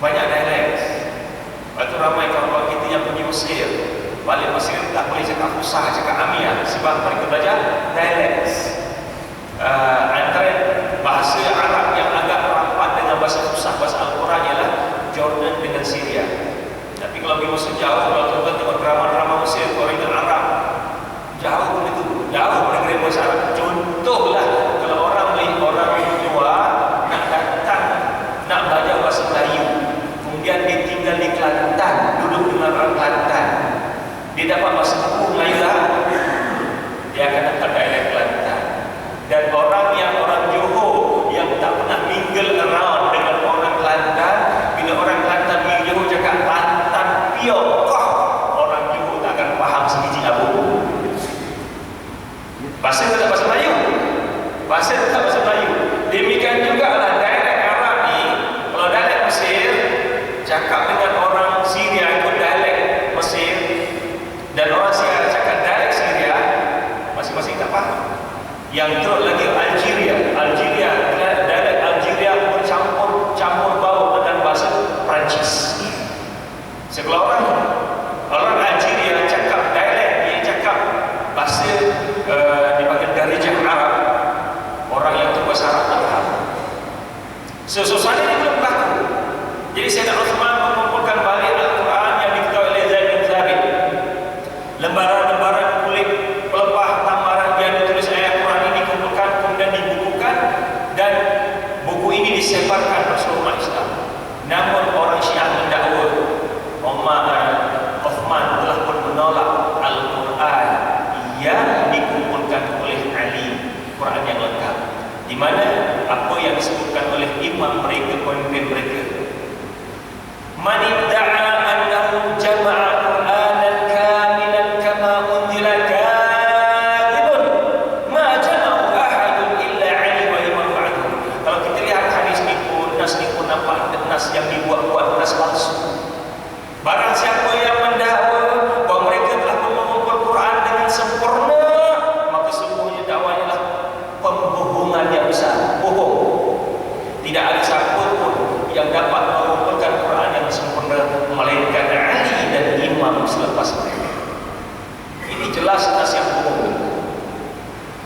banyak dialek. Lepas tu ramai kawan-kawan kita yang pergi Mesir, balik Mesir tak boleh cakap Fusha, cakap Amiyah, sebab mereka belajar dialek. Antara bahasa Arab yang agak rapat dengan bahasa Fusha, bahasa Al-Quran ialah Jordan dengan Syria. Tapi kalau pergi Mesir jauh, kalau tuan-tuan tengok drama-drama Mesir, orang dengan Arab jauh pun itu, jauh negeri bahasa Arab. Contohlah kalau orang luar nak datang, nak belajar bahasa Melayu, kemudian dia tinggal di Kelantan, duduk dengan orang Kelantan, dia dapat bahasa buku Melayu lah, dia akan dapat dialek Kelantan. Dan orang Johor yang tak pernah mingle around dengan orang Kelantan, bila orang Kelantan pergi Johor cakap Kelantan piok, orang Johor tak akan faham sebiji abu. Bahasa tetap bahasa Melayu, bahasa tetap bahasa Melayu. Demikian juga lah dialek Arab ni. Kalau dialek Mesir cakap dengan orang Syria ikut dialek Mesir, dan orang Syria cakap dialek Syria, masing-masing tak faham. Yang teruk lagi Algeria, dialek Algeria bercampur bau dengan bahasa Perancis. Sekolah orang Algeria cakap dialek, dia cakap bahasa dipanggil Darajah Arab. Orang yang berbahasa Arab tak faham. Suasana ini belum berlaku. Jadi Sayyidina Uthman mengumpulkan balik Al-Quran yang diketahui oleh Zaid bin Thabit, lembaran-lembaran kulit pelepah tambaran yang ditulis ayat Quran ini dikumpulkan, kemudian dibukukan, dan buku ini disebarkan ke seluruh umat Islam. Namun orang Syiah mendakwa Uthman telah pun menolak Al-Quran yang dikumpulkan oleh Ali, Quran yang lengkap, di mana apa yang disebutkan oleh imam mereka, pemimpin mereka, man idda'a annahu jama'a Qur'anan kamilan kama unzila kadhibun ma jama'u ahadun illa Ali wa imam ba'dahu. Kalau kita lihat hadis ni pun, nas ni pun nampak nas yang dibuat-buat, nas palsu. Barang siapa yang mendakwa bahawa mereka telah mengumpul Quran dengan sempurna, maka semuanya dakwanya adalah pembohongan yang besar, bohong. Tidak ada siapa pun yang dapat mengumpulkan Quran yang sempurna melainkan Ali dan imam selepas mereka. Ini jelas nas yang bohong.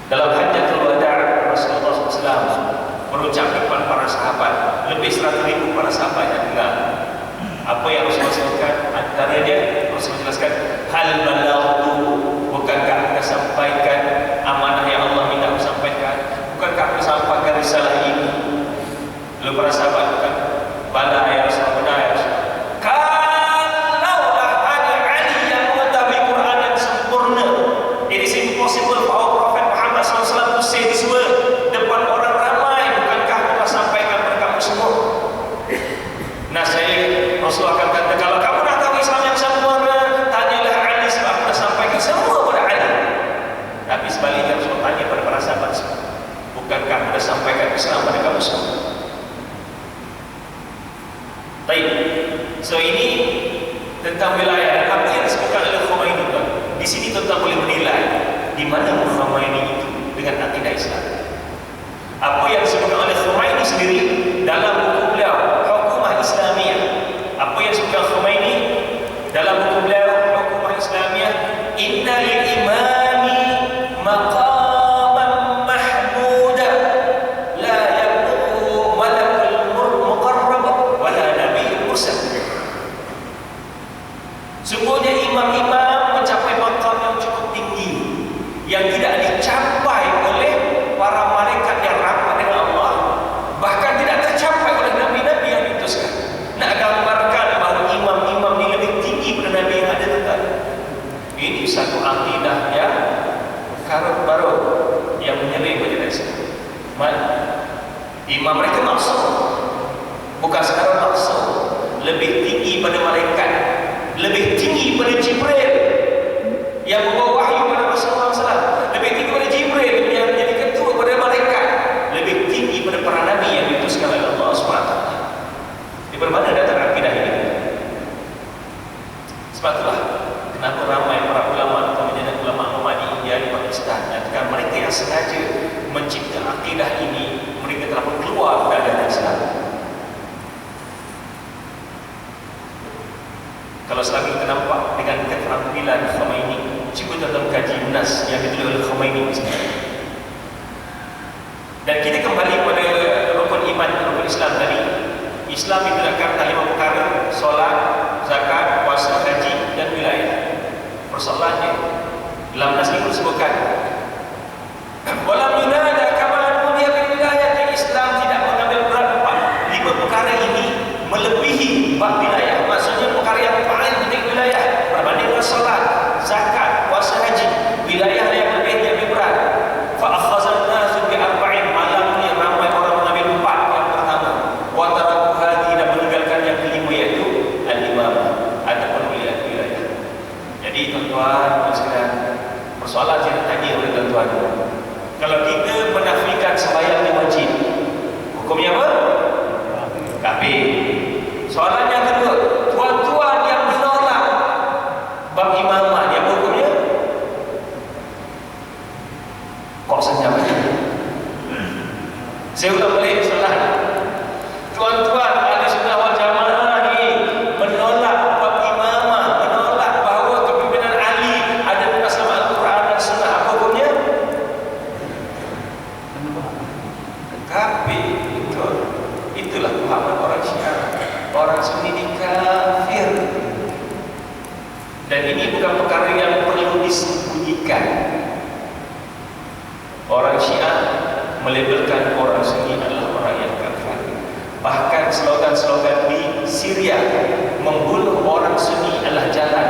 Dalam Hajjatul Wada' Rasulullah SAW berucap kepada para sahabat, lebih 100,000 para sahabat yang dengar apa yang Rasulullah sebutkan. Antara dia Rasulullah jelaskan, hal balaghtu, bukankah kita sampaikan amanah yang Allah minta aku sampaikan? Bukankah aku sampaikan risalah ini? Lalu para sahabat bukan, bala ya Rasulullah, benar ya Rasulullah. Kalaulah ada Ali yang mengetahui Quran yang sempurna, it is impossible for our Prophet Muhammad SAW to say this word depan orang ramai. Bukankah aku telah sampaikan kepada kamu semua? Nah, Rasulullah akan kata, kalau kamu nak tahu Islam yang sempurna, tanyalah Ali, sebab aku dah sampaikan semua kepada Ali. Tapi sebaliknya Rasulullah tanya kepada para sahabat semua, bukankah aku dah sampaikan Islam kepada kamu semua? Baik. So ini tentang wilayah dan apa yang disebutkan oleh Khomeini. Di sini tuan-tuan boleh menilai di mana Khomeini itu dengan akidah Islam. Apa yang disebutkan oleh Khomeini sendiri dalam buku beliau Hukumah Islamiyah. Apa yang disebutkan Khomeini dalam buku beliau Hukumah Islamiyah, inna lil imami maqaman mahmuda la yablughu malakul muqarrab wa la nabiyyun mursal. Sungguhnya imam-imam mencapai maqam yang cukup tinggi yang tidak dicapai oleh para malaikat yang rapat dengan Allah, bahkan tidak tercapai oleh nabi-nabi yang diutuskan. Nak gambarkan bahawa imam-imam ini lebih tinggi pada nabi yang ada tetap. Ini satu akidah yang karut baru yang menyelip pada Islam. Imam mereka maksud, bukan sekadar maksud, lebih tinggi pada malaikat, lebih tinggi pada Jibril yang membawa wahyu pada Rasulullah SAW, lebih tinggi pada Jibril yang menjadi ketua pada malaikat, lebih tinggi pada para nabi yang diutuskan oleh Allah SWT. Di mana datang akidah ini? Sebab itulah kenapa ramai para ulama atau menjadi ulama-ulama di India, di Pakistan, dan mereka yang sengaja mencipta akidah ini, mereka telah keluar dari Islam. Kalau selagi kita nampak dengan keterampilan Khomeini, cuba tonton kaji Nas yang ditulis oleh Khomeini misalnya. Dan kita kembali pada rukun iman, rukun Islam tadi. Islam ditegakkan atas 5 perkara: solat, zakat, puasa, haji dan wilayah. Persoalannya dalam nas ini disebutkan walam yunada kamalan mulia bil wilayah. Islam tidak mengambil berat 5 perkara ini melebihi bab wilayah. Maksudnya perkara yang paling penting wilayah berbanding dengan solat, zakat, puasa, haji. Wilayah yang lebih berat. Fa akhazan nasu bi arba'in, malam ni ramai orang mengambil 4 yang pertama. Wa taraku hadi, dan meninggalkan yang kelima iaitu al-imamah ataupun wilayah. Jadi tuan-tuan sekalian, persoalan saya nak tanya oleh tuan-tuan, kalau kita menafikan sembahyang di masjid, hukumnya apa? Kafir. Soalan yang kedua, tuan-tuan yang menolak bab imamah, dia apa hukumnya? Kok senyap aja? Saya ulang balik soalan. Tuan-tuan ahli sunnah wal jamaah ni menolak bab imamah, menolak bahawa kepimpinan Ali ada di dalam Al-Quran dan Sunnah, apa hukumnya? Kafir. Betul. Itulah pemahaman orang Syiah. Orang Sunni ni kafir. Dan ini bukan perkara yang perlu disembunyikan. Orang Syiah melabelkan orang Sunni adalah orang yang kafir. Bahkan slogan-slogan di Syria, membunuh orang Sunni adalah jalan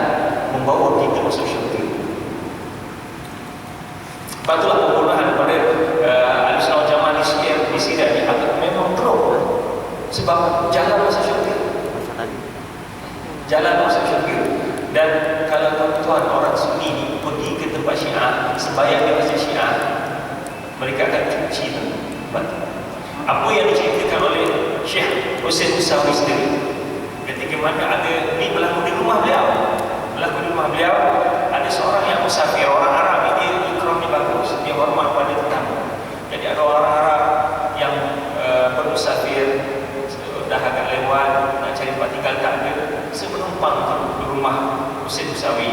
membawa kita masuk syurga. Itulah pembunuhan pada ahli sunnah wal jamaah di Syria ni memang teruk. Sebab jalan masuk syurga, jalan masuk syurga. Dan kalau tuan-tuan orang Sunni ni pergi ke tempat Syiah, sembahyang di masjid Syiah, mereka akan cuci batu. Apa yang diceritakan oleh Syekh Hussein Musawi sendiri, ketika mana ada ni berlaku di rumah beliau, ada seorang yang musafir, orang Arab ni, dia ikramnya bagus, dia hormat pada tetamu. Jadi ada orang Arab yang bermusafir, dah agak lewat, nak cari tempat tinggal tak ada, semenumpang di rumah Hussein Musawi.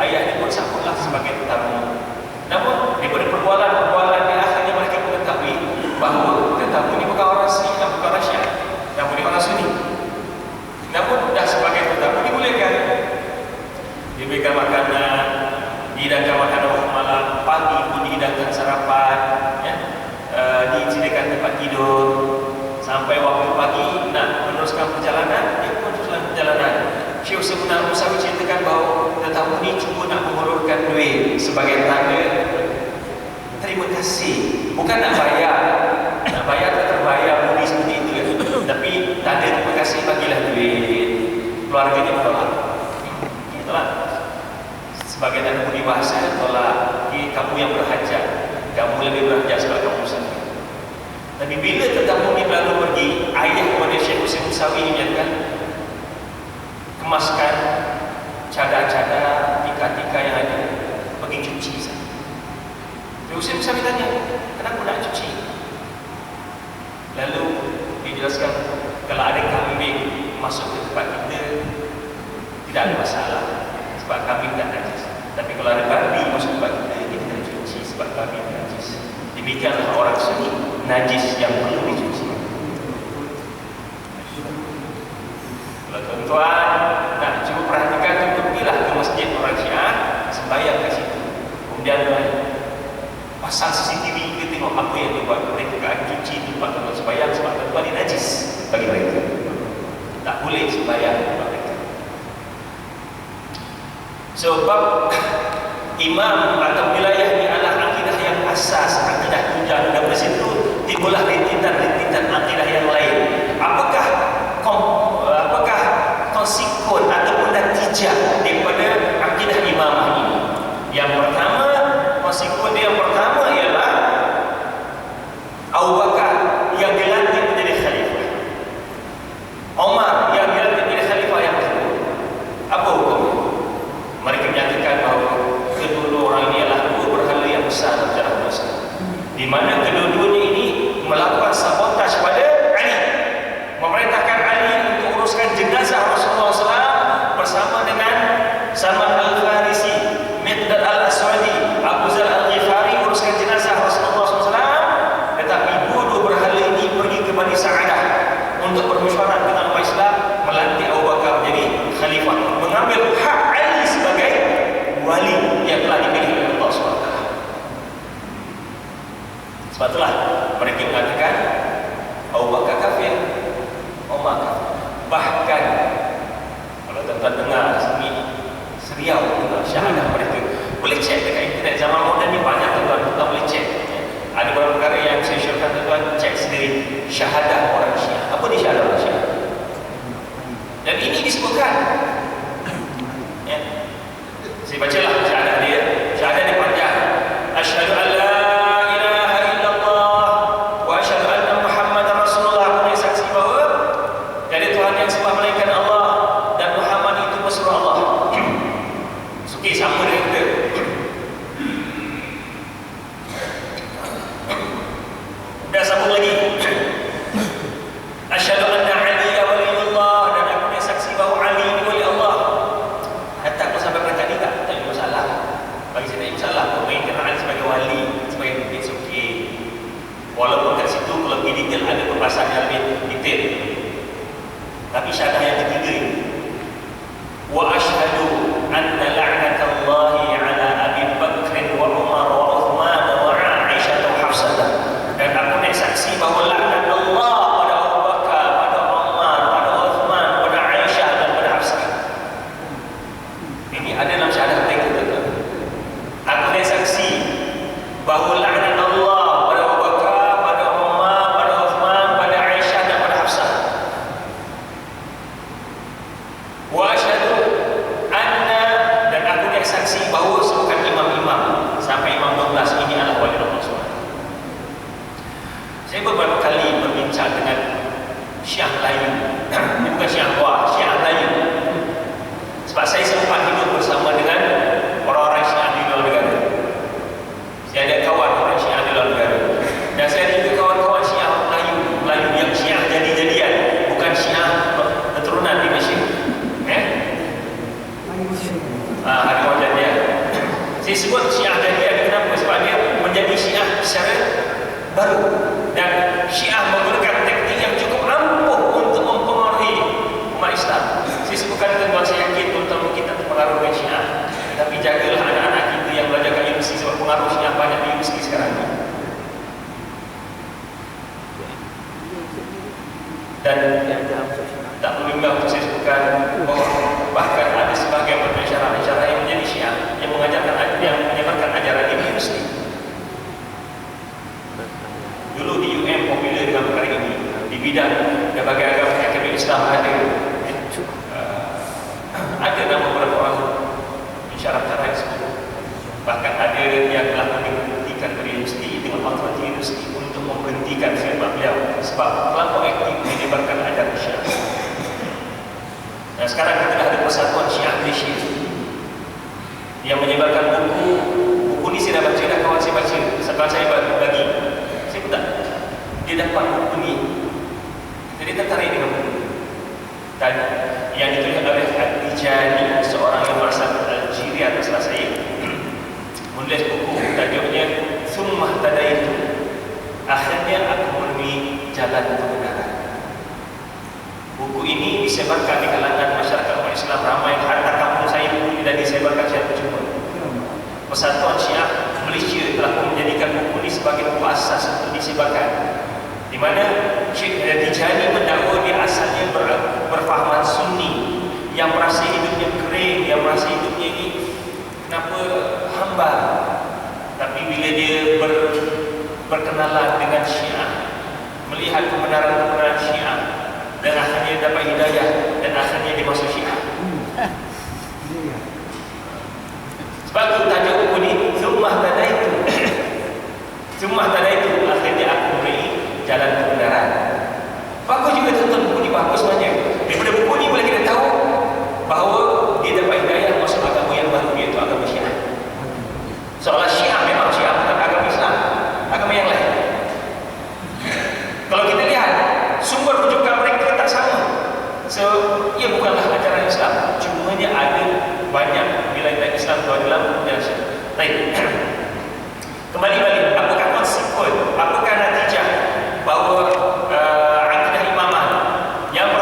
Ayah dia pun sambutlah sebagai tetamu. Namun daripada perbualan dia, akhirnya mereka mengetahui bahawa tetamu ini bukan orang Sunni dan bukan orang Syiah, namun dia orang Sunni. Namun dah sebagai tetamu dibolehkan, diberikan makanan, dihidangkan makanan waktu malam, pagi pun dihidangkan sarapan, ya, disediakan tempat tidur. Sampai waktu pagi nak meneruskan perjalanan, dia pun teruskan perjalanan. Syekh Hussein Musawi ceritakan bahawa tetamu ni cuma nak mengulurkan duit sebagai tanda terima kasih, bukan nak bayar. Nak bayar tak terbayar, budi seperti itu ya. Tapi tanda terima kasih, bagilah duit. Keluarganya tolak. Tolak. Sebagai tanda budi bahasa, tolak. Kamu yang berhajat, kamu lebih berhajat sebab kamu musafir. Tapi bila tetamu ni lalu pergi, ayah kepada Syekh Hussein Musawi menyatakan, kemaskan cadar-cadar, tika-tika yang ada, pergi cuci saja. Syekh Hussein Musawi tanya, kenapa nak cuci? Lalu dijelaskan, kalau ada kambing masuk ke tempat kita, tidak ada masalah, sebab kambing tak najis. Tapi kalau ada babi masuk ke tempat kita, kita kena cuci sebab babi najis. Demikianlah orang Sunni, najis yang perlu dicuci. Kalau tuan-tuan nak cuba perhatikan, pergilah ke masjid orang Syiah, sembahyang kat situ. Kemudian pasang CCTV, kita tengok apa yang dibuat. Mereka akan cuci tempat tempat sembahyang sebab tempat ini najis bagi mereka. Tak boleh sembahyang tempat mereka. Sebab imam atau wilayah ini adalah akidah yang asas, akidah tunjang, dan dari situ timbullah rintitan-rintitan akidah yang lain. Apakah konsekuen ataupun natijah daripada akidah imamah ini? Yang pertama, konsekuen yang pertama ialah Abu Bakar yang dilantik menjadi khalifah, Umar yang dilantik menjadi khalifah yang kedua. Apa hukumnya? Mereka menyatakan bahawa kedua-dua orang ini adalah dua berhala yang besar dalam sejarah manusia, di mana kedua-duanya ini melakukan sabotaj pada Ali. bermesyuarat dengan umat Islam melantik Abu Bakar menjadi khalifah, mengambil hak Ali sebagai wali yang telah dipilih oleh Allah SWT. Sebab itulah mereka mengatakan Abu Bakar kafir, Umar kafir. Bahkan kalau tuan-tuan dengar sini seriau dengar syahadah mereka, boleh cek dekat internet. Zaman moden ni banyak tuan-tuan boleh cek. Ada beberapa perkara yang saya syorkan tuan-tuan cek sendiri. Syahadah orang Syiah. Apa ni syahadah orang Syiah? Dan ini disebutkan ya. Saya bacalah syahadah dia. Syahadah dia panjang. Asyhadu an la ilaha illallah wa asyhadu anna Muhammadar Rasulullah. Aku saksi bahawa tiada Tuhan yang sembah melainkan Allah dan Muhammad itu pesuruh Allah. Okey, sama dengan kita. Dah sambung lagi. Asyhadu anna Ali waliyullah, dan aku ni saksi bahawa Ali ni wali Allah. Hatta aku sampai perkataan ni tak ada masalah. Bagi saya tak ada masalah. Aku mainkan Ali sebagai wali, sebagai it's okay. Walaupun kat situ kalau pergi detail ada perbahasan yang lebih detail. Tapi syahadah yang ketiga ini, wa asyhadu anna la'natallahi ala Abi Bakr wa Umar wa Uthman wa Aisyah wa Hafsah. Dan aku ni saksi bahawa laknat Allah pada Abu Bakar, pada Umar, pada Uthman, pada Aisyah dan pada Hafsah. Ini ada dalam syahadah mereka. Aku ni saksi bahawa laknat Allah pada Abu Bakar, pada Umar, pada Uthman, pada Aisyah dan pada Hafsah. Wa asyhadu anna, dan aku ni saksi bahawa bukan imam-imam sampai imam 12 ini adalah wali Rasul. Saya beberapa kali berbincang dengan Syiah Melayu. Ini bukan Syiah Luar, Syiah Melayu. Sebab saya sempat hidup bersama dengan orang-orang Syiah di luar negara. Saya ada kawan orang Syiah di luar negara. Dan saya ada juga kawan-kawan Syiah Melayu yang Syiah jadi-jadian, bukan Syiah keturunan di Malaysia. Ada wajah dia. Saya sebut Syiah jadian kenapa? Sebab dia menjadi Syiah secara baru. Dan Syiah menggunakan teknik yang cukup ampuh untuk mempengaruhi umat Islam. Saya sebutkan tuan-tuan, saya yakin tuan-tuan mungkin tak terpengaruh dengan Syiah. Tapi jagalah anak-anak kita yang belajar kat universiti, sebab pengaruh Syiah banyak di universiti sekarang ni. Dan tak perlu juga untuk saya sebutkan bahawa bahkan ada sebahagian pensyarah-pensyarah yang menjadi Syiah yang mengajarkan, yang menyebarkan ajaran ini universiti. Dulu di UM popular dengan perkara ini di bidang berbagai agama akademik Islam ada nama beberapa orang pensyarah-pensyarah tersebut. Bahkan ada yang telah diberhentikan dari universiti dengan autoriti universiti untuk memberhentikan firman beliau sebab terlampau aktif menyebarkan ajaran Syiah. Dan sekarang kita dah ada Persatuan Syiah Malaysia yang menyebarkan buku. Buku ni saya dah baca, dah kawan saya baca. Sebab saya bagi, saya pun tak, dia dapat buku ni, jadi tertarik dengan buku. Dan yang ditulis oleh Al-Tijani, seorang yang berasal dari Algeria, terserah saya, menulis buku tajuknya Summah Tadaitu, akhirnya aku menemui jalan kebenaran. Buku ini disebarkan di kalangan masyarakat umat Islam ramai. Harta kampung saya pun tidak disebarkan secara percuma. Persatuan Syiah Malaysia telah menjadikan buku ini sebagai buku asas untuk disebarkan, di mana Syekh Tijani mendakwa dia asalnya berfahaman Sunni, yang merasa hidupnya kering, yang merasa hidupnya ini kenapa hamba. Tapi bila dia berkenalan dengan Syiah, melihat kebenaran-kebenaran Syiah, dan akhirnya dapat hidayah, dan akhirnya dia masuk Syiah. Sebab itu tajuk buku ni Summah Tadaitu. Summah Tadaitu, akhirnya aku beri jalan kebenaran. Bagus juga tuan-tuan, buku ni bagus sebenarnya. Daripada buku ni boleh kita tahu bahawa dia dapat hidayah masuk agama yang baru, iaitu agama Syiah. Seolah Syiah memang Syiah, bukan agama Islam, agama yang lain. Kalau kita lihat sumber rujukan mereka tak sama. So, ia bukanlah ajaran Islam. Cuma dia ada banyak nilai-nilai Islam dalam dan baik. Kembali balik, apakah konsekuensi, apakah natijah bahawa akidah imamah yang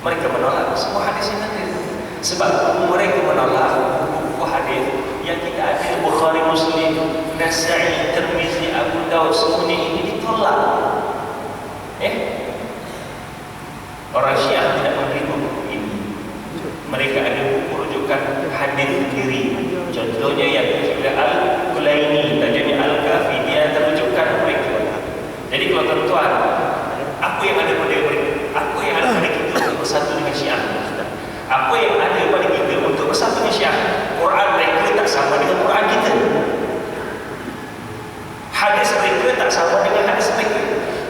Mereka menolak semua hadis yang ada. Sebab mereka menolak buku hadis yang kita ada, Bukhari, Muslim, Nasa'i, Tirmizi, Abu Dawud, semua ini ditolak. Orang Syiah tidak menerima buku ini. Mereka ada buku rujukan hadis kiri. Contohnya yang disebut Al-Kulaini, tajuknya Al-Kafi, dia terujukkan mereka. Jadi kalau tuan-tuan, apa yang ada pada mereka? Apa yang ada pada kita untuk bersatu dengan Syiah? Apa yang ada pada kita untuk bersatu dengan Syiah? Quran mereka tak sama dengan Quran kita. Hadis mereka tak sama dengan hadis mereka.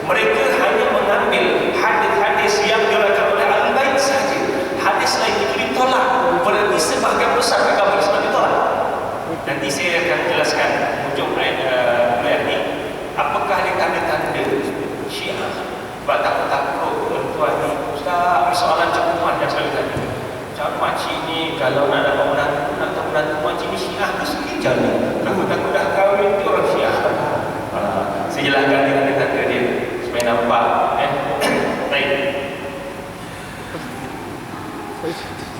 Mereka hanya mengambil hadis-hadis yang diriwayatkan oleh Al-Bait sahaja. Hadis lain itu ditolak. Berarti sebahagian besar agama Islam ditolak. Nanti saya akan jelaskan hujung ayat ini. Apakah ada tanda-tanda Syiah? Sebab takut-takut tuan-tuan ni, Ustaz, persoalan cekuman yang selalu tanya. Macam makcik ni kalau nak dapat menantu, nak tahu menantu makcik ni Syiah ke sekejap ni. Takut-takut dah kahwin tu orang Syiah. Saya jelaskan dia tanda-tanda dia supaya nampak. Baik.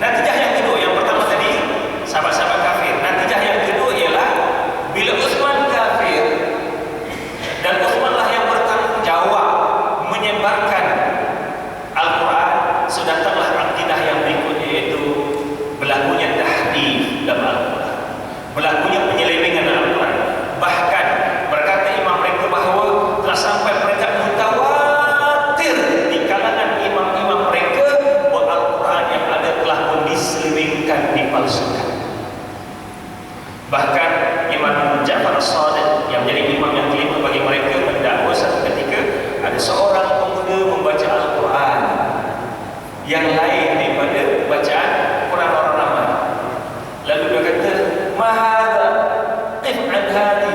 Natijah yang kedua, yang pertama tadi sahabat-sahabat kafir. Natijah yang kedua ialah bila Uthman kafir dan Uthmanlah yang bertanggung jawab menyebarkan Al-Quran, so datanglah akidah yang berikutnya, iaitu berlakunya tahrif dalam Al-Quran, berlakunya penyelewengan dalam Al-Quran. Bahkan berkata imam mereka bahawa telah sampai peringkat mutawatir di kalangan imam-imam mereka bahawa Al-Quran yang ada telah pun diselewengkan, dipalsukan. Bahkan Imam Ja'far As-Sadiq yang menjadi imam yang kelima bagi mereka mendakwa satu ketika ada seorang pemuda membaca Al-Quran yang lain daripada bacaan Quran orang ramai. Lalu dia kata, "Mahadha qif an hadi."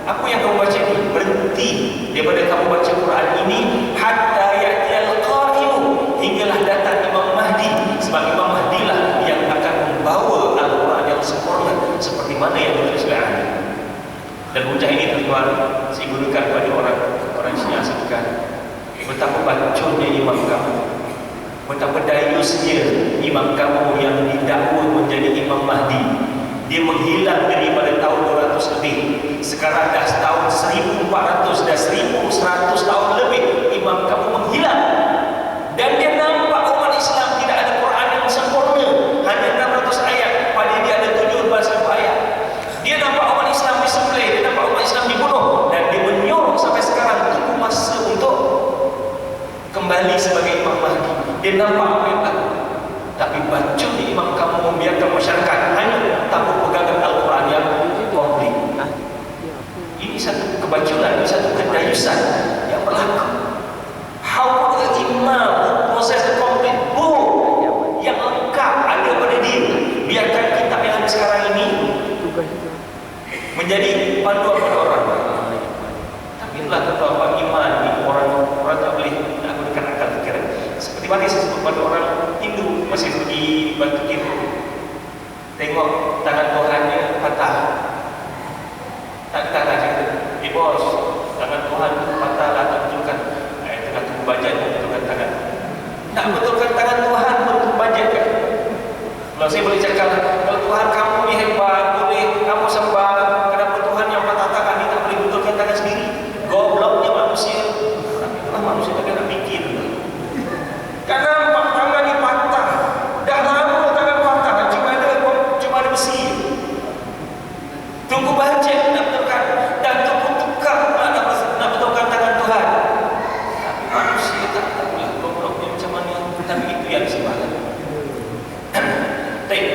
Apa yang kamu baca ini? Berhenti daripada kamu baca Quran ini hatta ya'tiyal qa'imu, hinggalah datang Imam Mahdi. Sebab Imam Mahdi lah yang akan membawa Al-Quran yang sempurna seperti mana yang ditulis oleh Ali. Dan hujah ini tuan-tuan saya gunakan pada orang Syiah sebutkan betapa bacunnya imam kamu, betapa dayusnya imam kamu yang didakwa menjadi Imam Mahdi. Dia menghilang daripada tahun 200 lebih. Sekarang dah tahun 1400, dah 1100 tahun lebih imam kamu menghilang. Dan dia nampak umat Islam tidak ada Quran yang sempurna, hanya 600 ayat, pada dia ada 7,000 ayat. Dia nampak umat Islam disembelih, dia nampak umat Islam dibunuh, dan dia menyuruh sampai sekarang tunggu masa untuk kembali sebagai Imam Mahdi. Dia nampak apa yang berlaku. Tapi bacun di imam kamu membiarkan masyarakat hanya tanpa pegangan Al-Quran yang komplit. Ini satu kebaculan, ini satu kedayusan yang berlaku. How the imam proses komplit yang lengkap ada pada dia. Biarkan kitab yang ada sekarang ini menjadi panduan pada orang. Tapi itulah tuan-tuan, iman orang tak boleh nak gunakan akal fikiran. Seperti mana saya sebut pada orang Hindu masih pergi Batu Kiru, tengok tangan Tuhannya patah. Tak cakap, bos, tangan Tuhan patah lah, tak betulkan. Tengah tunggu bajet, betulkan tangan. Tak betulkan tangan Tuhan, betul bajet kan? Kalau saya boleh cakap, kalau Tuhan kamu ni hebat, boleh kamu sembah, kenapa Tuhan yang patah tangan ni tak boleh betulkan tangan sendiri? Gobloknya manusia. Kenapa manusia tak kena fikir? Kan nampak tangan ni patah. Dah lama tangan patah, cuma ada besi. Tunggu bajet nak betulkan, dan tunggu tukar pula nak betulkan tangan Tuhan. Tapi manusia tak tahulah gobloknya macam mana. Tapi itu yang disebabkan. Baik.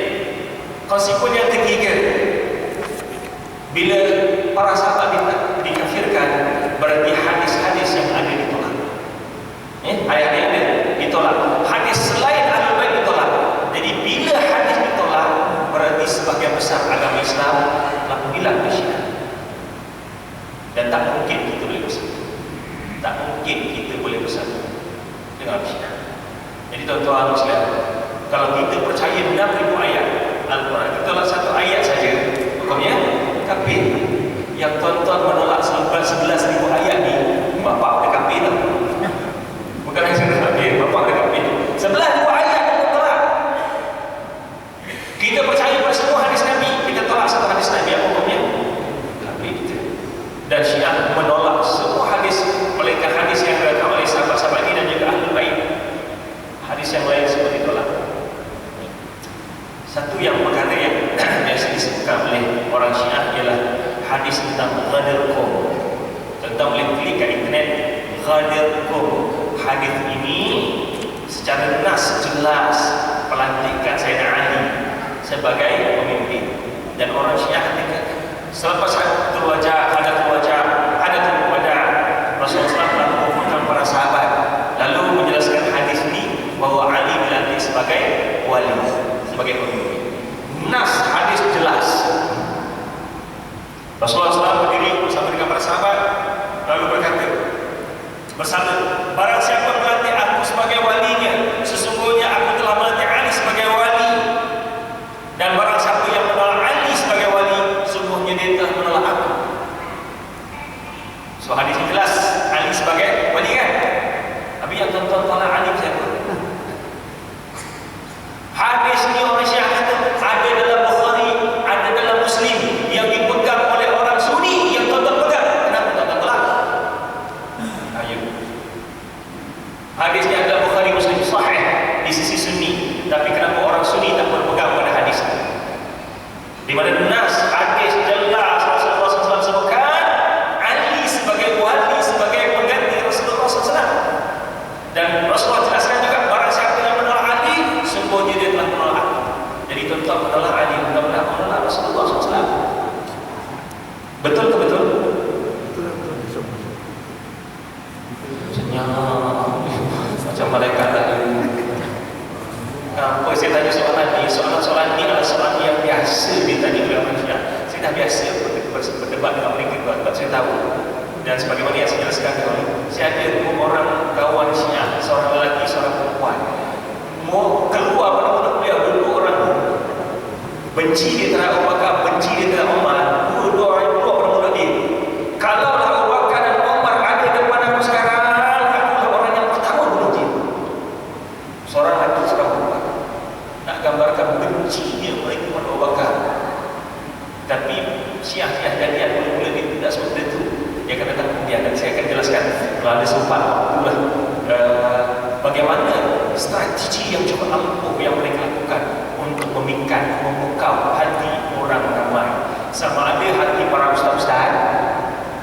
Konsekuensi yang ketiga, bila para sahabat dikafirkan, berarti hadis-hadis yang ada ditolak. Ayat-ayat ada ditolak. Hadis selain Ahlul-Bait ditolak. Jadi bila hadis ditolak, berarti sebagian besar agama Islam telah menghilang ke Syiah. Dan tak mungkin kita boleh bersatu. Tak mungkin kita boleh bersatu dengan Syiah. Jadi tuan-tuan sekalian, kalau kita percaya 6,000 ayat Al-Quran, kita tolak satu ayat saja, hukumnya kafir. Yang tuan-tuan menolak 11,000 ayat ni, bapak ada kafir tau. Bukan hanya kafir, bapak ada kafir. 11,000 Satu yang perkara yang biasa disebutkan oleh orang Syiah ialah hadis tentang Ghadir Qum. Tentang boleh klik kat internet Ghadir Qum. Hadis ini secara nas jelas pelantikan Sayyidina Ali sebagai pemimpin. Dan orang Syiah kata selepas hadatul wajah, Rasulullah SAW telah mengumpulkan para sahabat lalu menjelaskan hadis ini bahawa Ali dilantik sebagai wali, sebagai pemimpin. Nas hadis jelas. Rasulullah SAW berdiri bersama dengan para sahabat lalu berkata, bersabda, barang siapa melantik aku sebagai walinya, sesungguhnya aku telah melantik Ali sebagai wali. Dan barang siapa yang menolak Ali sebagai wali, sesungguhnya dia telah menolak aku. So hadis ini jelas Ali sebagai wali kan? Tapi yang tuan-tuan tolak Ali siapa? Hadis ini orang Syiah kata ada dalam Bukhari, ada dalam Muslim, yang dipegang oleh orang Sunni yang tuan-tuan pegang. Kenapa tuan-tuan tolak? Ayo. Hadis ini adalah Bukhari Muslim sahih di sisi Sunni, tapi kenapa orang Sunni tak berpegang pada hadis ini? Di mana nas hadis jelas Rasulullah SAW sebutkan Ali sebagai wali, sebagai pengganti Rasulullah SAW. Dan Rasulullah jelaskan juga barang siapa yang menolak Ali, sungguhnya dia telah menolak aku. Jadi tuan-tuan menolak Ali, mudah-mudahan menolak Rasulullah SAW. Betul ke betul? Betul. Senyap macam malaikat tadi. Apa saya tanya soalan ni? Soalan ni adalah soalan yang biasa ditanya oleh manusia. Saya dah biasa berdebat dengan mereka sebab saya tahu. Dan sebagaimana yang saya jelaskan dulu, saya ada dua orang kawan Syiah, seorang lelaki, seorang perempuan. Mau keluar pada mulut beliau, dua orang benci dia terhadap Abu Bakar, benci dia terhadap Umar. Dua orang keluar pada mulut dia. Kalau Abu Bakar dan Umar ada depan aku sekarang, akulah orang yang pertama bunuh dia. Seorang lelaki, seorang perempuan nak gambarkan bencinya mereka kepada Abu Bakar. Tapi Syiah-Syiah jadian mula-mula dia tidak seperti itu. Dia akan datang kemudian dan saya akan jelaskan kalau ada sempat itulah bagaimana strategi yang cukup ampuh yang mereka lakukan untuk memikat, memukau hati orang ramai. Sama ada hati para ustaz-ustaz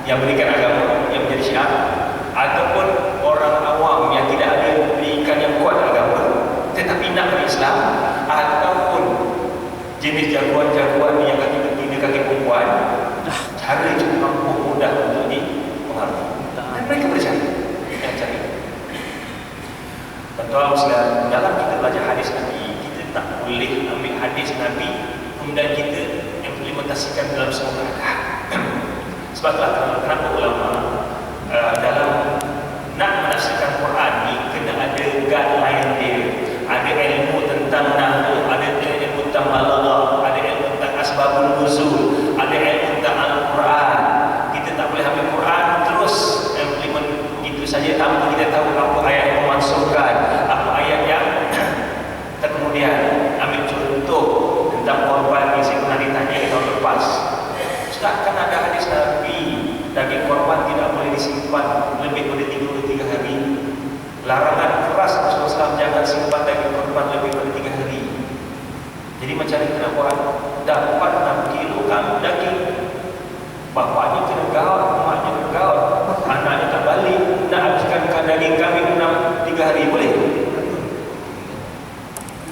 yang berikan agama, yang menjadi Syiah, ataupun orang awam yang tidak ada pendidikan yang kuat agama tetapi nak berislam, ataupun jenis jagoan-jagoan yang kaki betina, kaki perempuan. Cara cukup ampuh mudah untuk dipengaruhi dan mereka percaya yang cari. Tuan-tuan muslim, dalam kita belajar hadis Nabi, kita tak boleh ambil hadis Nabi kemudian kita implementasikan dalam semua keadaan. Sebab itulah kenapa ulama dalam nak menafsirkan Quran ni kena ada guideline dia. Ada ilmu tentang nahwu, ada ilmu tentang balaghah, ada ilmu tentang asbabun nuzul, ada ilmu tentang Al-Quran. Kita tak boleh ambil Quran terus implement begitu saja tanpa kita tahu apa ayat yang memansuhkan, apa ayat yang kemudian. Ambil contoh tentang korban yang saya pernah ditanya di tahun lepas. Ustaz, kan ada hadis Nabi daging korban tidak boleh disimpan lebih dari 3 hari. Larangan keras Rasulullah SAW jangan simpan daging korban lebih dari 3 hari. Jadi macam ni kena buat. Dapat 6 kilogram daging, bapaknya kena gaut, emaknya kena gaut, anaknya tak balik, nak habiskan daging kambing 3 hari boleh?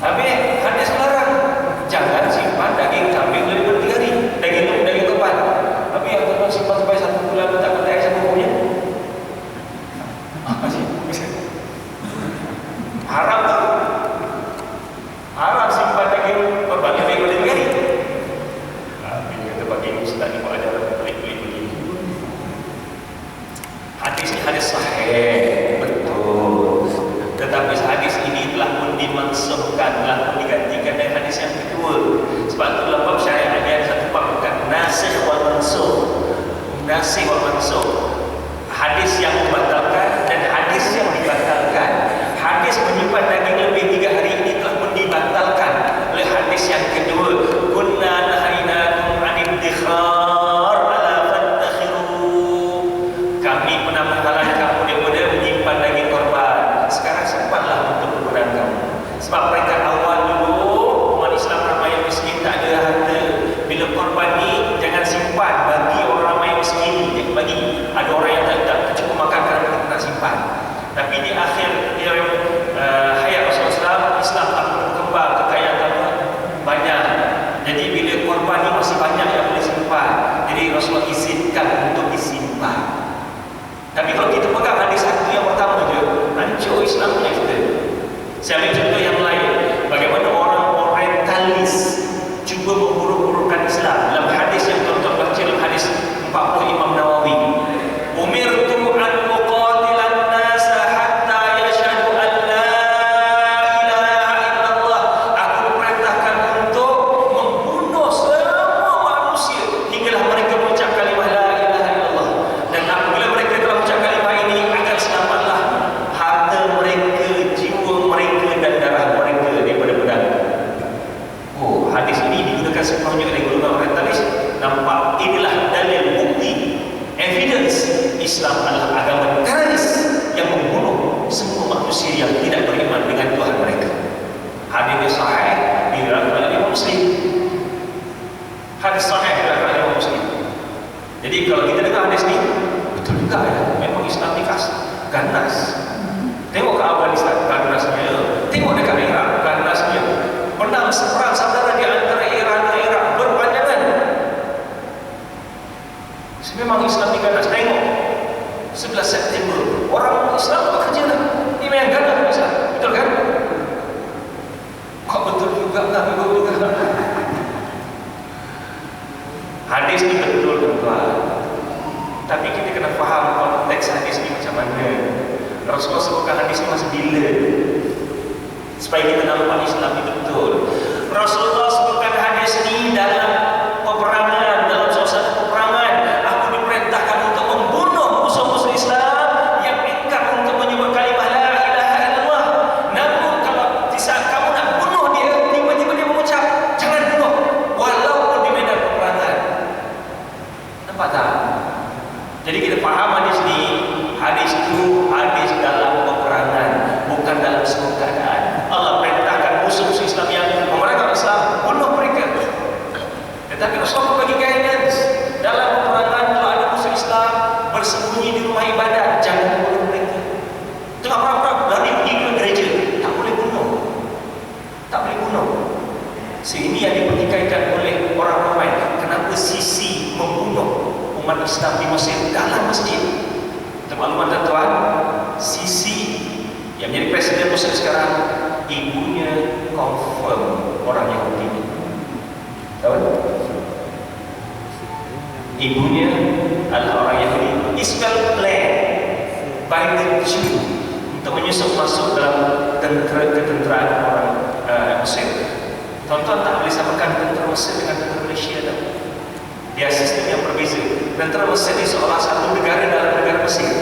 Habis hadis melarang jangan simpan daging kambing lebih dari 3 hari, daging korban. Tapi yang tuan simpan sampai 1 bulan tak kena air sama punya. Haram tak? Haram simpan daging korban lebih dari 3 hari. Dia kata bagi ustaz ni buat ajaran pelik-pelik begini. Hadis ni hadis sahih, betul. Tetapi hadis ini telah pun dimansuhkan, telah pun digantikan dari hadis yang kedua. Sebab itu dalam bab syariat ada satu bab bukan nasikh wal mansukh. Nasikh wal mansukh. Hadis yang membatalkan dan hadis yang dibatalkan. Hadis menyimpan daging lebih 3 hari ini telah pun dibatalkan oleh hadis yang kedua. Kunna nahainakum 'anil dikhar ala fattakhiru. Kami pernah menghalang kamu daripada menyimpan daging korban. Sekarang simpanlah untuk keperluan kamu. Sebab mereka awal dulu umat Islam ramai yang nampak Islam itu betul. Rasulullah sebutkan hadis ini dalam peperangan, dalam suasana peperangan. Aku diperintahkan untuk membunuh musuh-musuh Islam yang ingkar untuk menyebut kalimah la ilaha illallah. Namun kalau di saat kamu nak bunuh dia, tiba-tiba dia mengucap, jangan bunuh, walaupun di medan peperangan. Nampak tak? Jadi kita faham hadis ini. Hadis itu hadis dalam peperangan, bukan dalam semua keadaan. Allah perintahkan musuh-musuh Islam yang memerangi Islam, bunuh mereka. Tetapi Rasulullah bagi guidance dalam peperangan. Kalau ada musuh Islam bersembunyi di rumah ibadat, jangan bunuh mereka. Tengah perang-perang lari pergi ke gereja, tak boleh bunuh, tak boleh bunuh. Sehingga yang dipertikaikan oleh orang ramai. Kenapa Sisi membunuh umat Islam di Mesir dalam masjid? Maklumat tuan, Sisi yang menjadi presiden Mesir sekarang, ibunya confirm orang Yahudi. Tahu? Ibunya adalah orang Yahudi. Israel plan by the Jew untuk menyusup masuk dalam ketenteraan orang Mesir. Tuan-tuan tak boleh samakan tentera Mesir dengan tentera Malaysia tak? Dia sistem yang berbeza. Tentera Mesir ini seolah satu negara dalam negara Mesir.